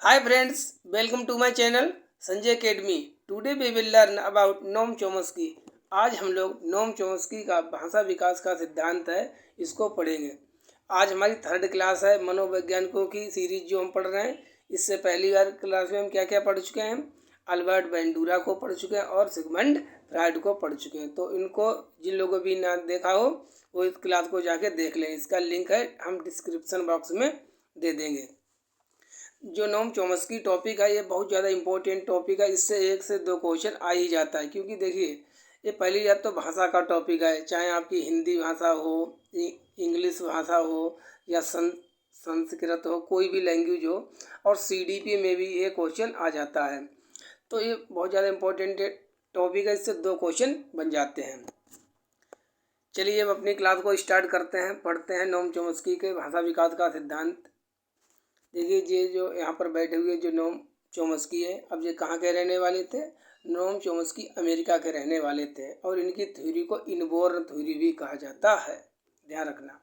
Hi friends, welcome to my channel Sanjay academy. Today we will learn about Noam Chomsky. आज हम लोग नोम Chomsky का भाषा विकास का सिद्धांत है, इसको पढ़ेंगे। आज हमारी थर्ड क्लास है मनोवैज्ञानिकों की सीरीज जो हम पढ़ रहे हैं। इससे पहली बार क्लास में हम क्या क्या पढ़ चुके हैं, अल्बर्ट बेंडूरा को पढ़ चुके हैं और सिगमंड फ्राइड को पढ़ चुके हैं। तो इनको जिन लोगों भी ना देखा हो वो इस क्लास को जाके देख लें। इसका लिंक है हम डिस्क्रिप्शन बॉक्स में दे देंगे। जो नोम चोम्स्की टॉपिक है ये बहुत ज़्यादा इम्पोर्टेंट टॉपिक है। इससे एक से दो क्वेश्चन आ ही जाता है, क्योंकि देखिए ये पहली बात तो भाषा का टॉपिक है। चाहे आपकी हिंदी भाषा हो, इंग्लिश भाषा हो या संस्कृत हो, कोई भी लैंग्वेज हो, और सीडीपी में भी ये क्वेश्चन आ जाता है। तो ये बहुत ज़्यादा इम्पोर्टेंट टॉपिक है, इससे दो क्वेश्चन बन जाते हैं। चलिए अब अपनी क्लास को स्टार्ट करते हैं, पढ़ते हैं नोम चोम्स्की के भाषा विकास का सिद्धांत। देखिए ये जो यहाँ पर बैठे हुए जो नोम चोम्स्की है, अब ये कहाँ के रहने वाले थे? नोम चोम्स्की अमेरिका के रहने वाले थे और इनकी थ्योरी को इनबोर्न थ्योरी भी कहा जाता है, ध्यान रखना।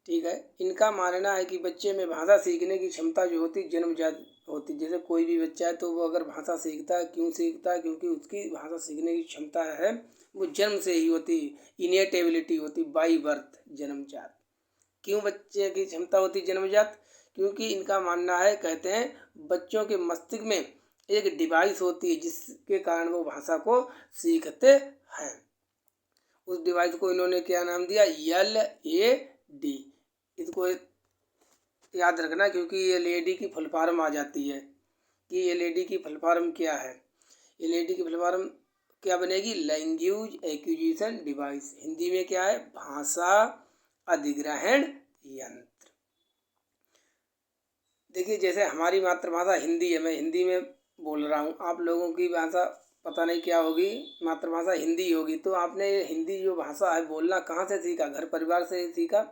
ठीक है, इनका मानना है कि बच्चे में भाषा सीखने की क्षमता जो होती जन्मजात होती। जैसे कोई भी बच्चा है तो वो अगर भाषा सीखता है, क्यों सीखता है? क्योंकि उसकी भाषा सीखने की क्षमता है वो जन्म से ही होती, इनेट एबिलिटी होती, बाई बर्थ, जन्मजात। क्यों बच्चे की क्षमता होती जन्मजात? क्योंकि इनका मानना है, कहते हैं बच्चों के मस्तिष्क में एक डिवाइस होती है जिसके कारण वो भाषा को सीखते हैं। उस डिवाइस को इन्होंने क्या नाम दिया? LAD। इसको याद रखना, क्योंकि LAD की फुल फॉर्म आ जाती है कि LAD की फुल फॉर्म क्या है। LAD की फुल फॉर्म क्या बनेगी? Language acquisition device. हिंदी में क्या है? भाषा अधिग्रहण यंत्र। देखिए जैसे हमारी मातृभाषा हिंदी है, मैं हिंदी में बोल रहा हूँ, आप लोगों की भाषा पता नहीं क्या होगी, मातृभाषा हिंदी होगी। तो आपने ये हिंदी जो भाषा है बोलना कहाँ से सीखा? घर परिवार से ही सीखा,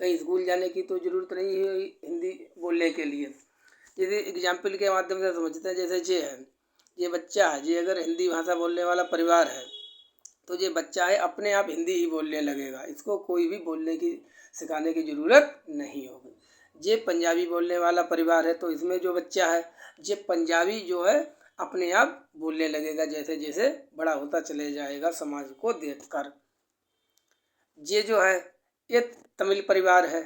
कहीं स्कूल जाने की तो ज़रूरत नहीं है हिंदी बोलने के लिए। जैसे एग्जाम्पल के माध्यम से समझते हैं, जैसे ये है, ये बच्चा है, ये अगर हिंदी भाषा बोलने वाला परिवार है तो ये बच्चा है अपने आप हिंदी ही बोलने लगेगा, इसको कोई भी बोलने की सिखाने की ज़रूरत नहीं होगी। ये पंजाबी बोलने वाला परिवार है तो इसमें जो बच्चा है ये पंजाबी जो है अपने आप बोलने लगेगा, जैसे जैसे बड़ा होता चले जाएगा समाज को देखकर। ये जो है ये तमिल परिवार है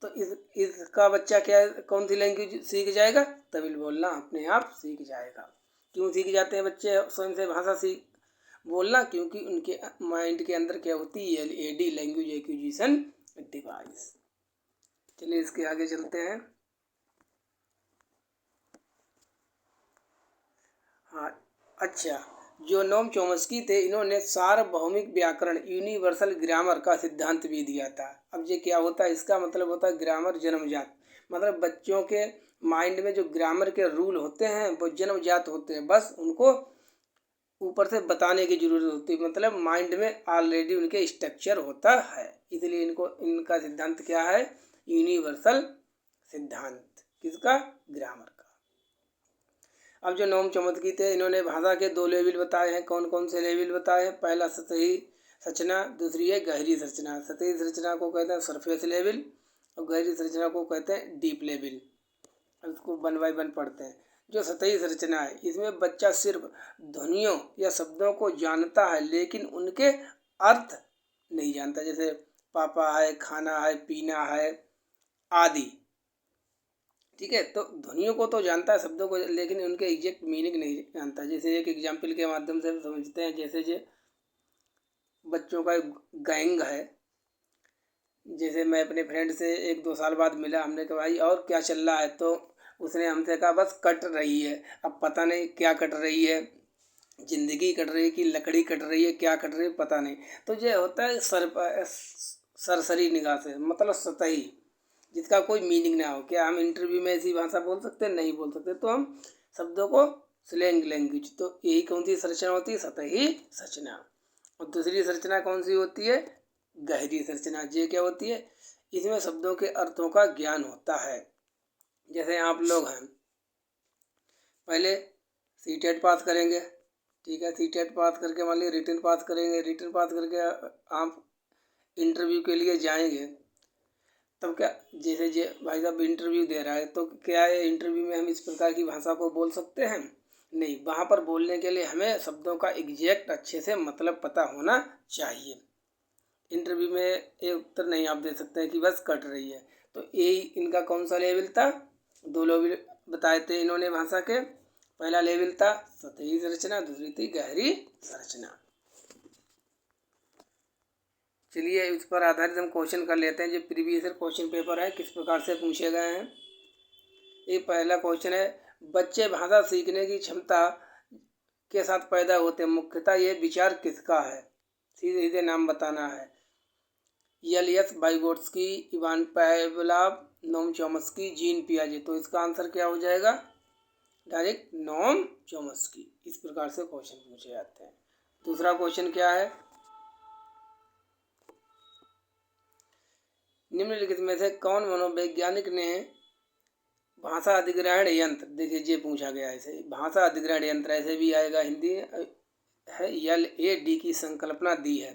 तो इसका बच्चा क्या, कौन सी लैंग्वेज सीख जाएगा? तमिल बोलना अपने आप सीख जाएगा। क्यों सीख जाते हैं बच्चे स्वयं से भाषा सीख बोलना? क्योंकि उनके माइंड के अंदर क्या होती है? LAD, language acquisition device. चलिए इसके आगे चलते हैं। हाँ, अच्छा, जो नोम चोम्स्की थे इन्होंने सार्वभौमिक व्याकरण, यूनिवर्सल ग्रामर का सिद्धांत भी दिया था। अब ये क्या होता है? इसका मतलब होता है ग्रामर जन्मजात, मतलब बच्चों के माइंड में जो ग्रामर के रूल होते हैं वो जन्मजात होते हैं, बस उनको ऊपर से बताने की जरूरत होती है। मतलब माइंड में ऑलरेडी उनके स्ट्रक्चर होता है, इसलिए इनको इनका सिद्धांत क्या है? यूनिवर्सल सिद्धांत। किसका? ग्रामर का। अब जो नोम चोम्स्की थे इन्होंने भाषा के दो लेवल बताए हैं। कौन कौन से लेवल बताए हैं? पहला सतही संरचना, दूसरी है गहरी संरचना। सतही संरचना को कहते हैं सरफेस लेवल और गहरी संरचना को कहते हैं डीप लेवल। अब इसको 1 बाय 1 पढ़ते हैं। जो सतही संरचना है इसमें बच्चा सिर्फ ध्वनियों या शब्दों को जानता है लेकिन उनके अर्थ नहीं जानता। जैसे पापा है, खाना है, पीना है आदि। ठीक है, तो ध्वनियों को तो जानता है, शब्दों को, लेकिन उनके एग्जैक्ट मीनिंग नहीं जानता। जैसे एक एग्जाम्पल के माध्यम से समझते हैं। जैसे जो बच्चों का गैंग है, जैसे मैं अपने फ्रेंड से 1-2 साल बाद मिला, हमने कहा भाई और क्या चल रहा है? तो उसने हमसे कहा बस कट रही है। अब पता नहीं क्या कट रही है, जिंदगी कट रही है कि लकड़ी कट रही है, क्या कट रही है पता नहीं। तो ये होता है सरसरी निगाह से, मतलब सतही, जिसका कोई मीनिंग ना हो। क्या हम इंटरव्यू में ऐसी भाषा बोल सकते हैं? नहीं बोल सकते। तो हम शब्दों को स्लैंग लैंग्वेज, तो यही कौन सी संरचना होती है? सतही संरचना। और दूसरी संरचना कौन सी होती है? गहरी संरचना। ये क्या होती है? इसमें शब्दों के अर्थों का ज्ञान होता है। जैसे आप लोग हैं, पहले सीटेट पास करेंगे, ठीक है, सीटेट पास करके मान लीजिए रिटर्न पास करेंगे, रिटर्न पास करके आप इंटरव्यू के लिए जाएंगे। तब क्या, जैसे जे भाई साहब इंटरव्यू दे रहा है तो क्या है इंटरव्यू में हम इस प्रकार की भाषा को बोल सकते हैं? नहीं, वहाँ पर बोलने के लिए हमें शब्दों का एग्जैक्ट अच्छे से मतलब पता होना चाहिए। इंटरव्यू में ये उत्तर नहीं आप दे सकते हैं कि बस कट रही है। तो यही इनका कौन सा लेवल था? 2 लेवल बताए थे इन्होंने भाषा के। पहला लेवल था सतही संरचना, दूसरी थी गहरी संरचना। चलिए इस पर आधारित हम क्वेश्चन कर लेते हैं जो प्रीवियस ईयर क्वेश्चन पेपर है किस प्रकार से पूछे गए हैं। ये पहला क्वेश्चन है, बच्चे भाषा सीखने की क्षमता के साथ पैदा होते हैं, मुख्यतः ये विचार किसका है? सीधे सीधे नाम बताना है। Alias वाइगोट्स्की, Ivan Pavlov, Noam Chomsky, gene पियाजे। तो इसका आंसर क्या हो जाएगा? Direct Noam Chomsky. इस प्रकार से क्वेश्चन पूछे जाते हैं। दूसरा क्वेश्चन क्या है, निम्नलिखित में से कौन मनोवैज्ञानिक ने भाषा अधिग्रहण यंत्र, देखिए ये पूछा गया है, ऐसे भाषा अधिग्रहण यंत्र ऐसे भी आएगा हिंदी है, LAD की संकल्पना दी है?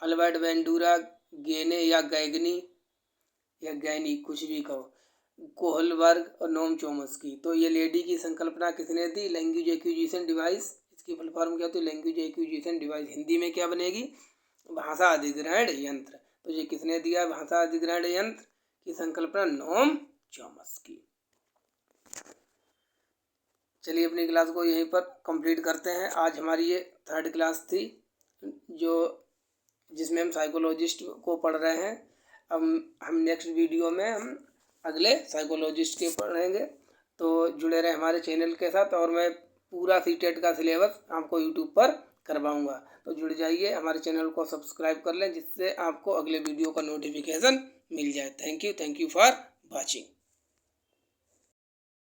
अल्बर्ट वेंडूरा, गेने या गैगनी या गैनी, कुछ भी कहो, कोहलबर्ग और नोम चॉम्स्की। तो LAD की संकल्पना किसने दी? Language acquisition device. इसकी फुल फॉर्म क्या होती है? Language acquisition device. हिंदी में क्या बनेगी? भाषा अधिग्रहण यंत्र। तो ये किसने दिया भाषा अधिग्रहण यंत्र की संकल्पना? Noam Chomsky. चलिए अपनी क्लास को यहीं पर कंप्लीट करते हैं। आज हमारी ये 3rd क्लास थी जिसमें हम साइकोलॉजिस्ट को पढ़ रहे हैं। अब हम नेक्स्ट वीडियो में हम अगले साइकोलॉजिस्ट के पढ़ेंगे। तो जुड़े रहे हमारे चैनल के साथ, और मैं पूरा CTET का सिलेबस आपको यूट्यूब पर करवाऊंगा। तो जुड़ जाइए, हमारे चैनल को सब्सक्राइब कर लें जिससे आपको अगले वीडियो का नोटिफिकेशन मिल जाए। Thank you for watching.